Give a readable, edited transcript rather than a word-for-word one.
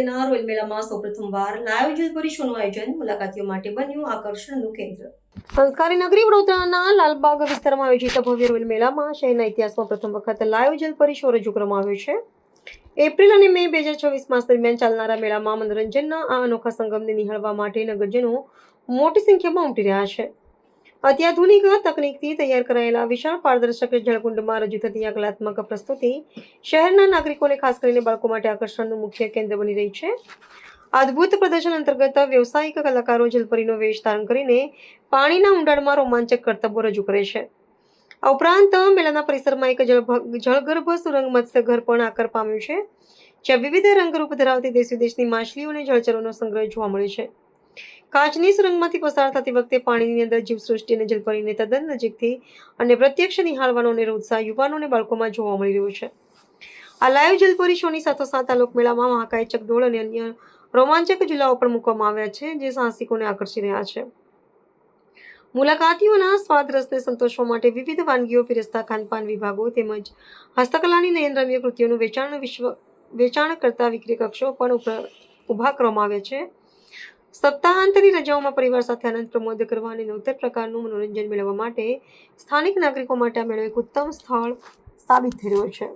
ખાતેના રોયલ મેળામાં સૌપ્રથમવાર લાઈવ જલપરી શોનું આયોજન મુલાકાતીઓ માટે બન્યું આકર્ષણનું કેન્દ્ર. સંસ્કારી નગરી વડોદરાના લાલબાગ વિસ્તારમાં આયોજિત ભવ્ય રોયલ મેળામાં શહેરના ઇતિહાસમાં પ્રથમ વખત લાઈવ જલપરી શો રજૂ કરવામાં આવ્યો છે. એપ્રિલ અને મે 2026 માસ દરમિયાન ચાલનારા મેળામાં મનોરંજનના આ અનોખા સંગમને નિહાળવા માટે નગરજનો મોટી સંખ્યામાં ઉમટી રહ્યા છે. અત્યાધુનિક તકનીકથી તૈયાર કરાયેલા વિશાળ પારદર્શક જળકુંડમાં રજૂ થતી આ કલાત્મક પ્રસ્તુતિ શહેરના નાગરિકોને ખાસ કરીને બાળકો માટે આકર્ષણનું મુખ્ય કેન્દ્ર બની રહી છે. અદ્ભુત પ્રદર્શન અંતર્ગત વ્યવસાયિક કલાકારો જલપરીનો વેશ ધારણ કરીને પાણીના ઊંડાણમાં રોમાંચક કરતબો રજૂ કરે છે. આ ઉપરાંત મેળાના પરિસરમાં એક જળગર્ભ સુરંગ મત્સ્યઘર પણ આકાર પામ્યું છે, જ્યાં વિવિધ રંગરૂપ ધરાવતી દેશ વિદેશની માછલીઓ અને જળચરોનો સંગ્રહ જોવા મળે છે. કાચની સુરંગમાંથી પસાર થતી વખતે પાણીની અંદર જીવસૃષ્ટિ અને જલપરીને તદ્દન નજીકથી અને પ્રત્યક્ષ નિહાળવાનો અનેરો ઉત્સાહ યુવાનો અને બાળકોમાં જોવા મળી રહ્યો છે. આ લાઈવ જલપરી શોની સાથોસાથ આ લોકમેળામાં મહાકાય ચકડોળ અને અન્ય રોમાંચક ઝુલાઓ પણ મૂકવામાં આવ્યા છે, જે સાહસિકોને આકર્ષી રહ્યા છે. મુલાકાતીઓના સ્વાદ રસને સંતોષવા માટે વિવિધ વાનગીઓ પીરસતા ખાનપાન વિભાગો તેમજ હસ્તકલાની નયનરમ્ય કૃતિઓનું વેચાણ કરતા વિક્રી કક્ષો પણ ઊભા કરવામાં આવ્યા છે. સપ્તાહાંતની રજાઓમાં પરિવાર સાથે આનંદ પ્રમોદ કરવા અને નવતર પ્રકારનું મનોરંજન મેળવવા માટે સ્થાનિક નાગરિકો માટે આ મેળો એક ઉત્તમ સ્થળ સાબિત થઈ રહ્યો છે.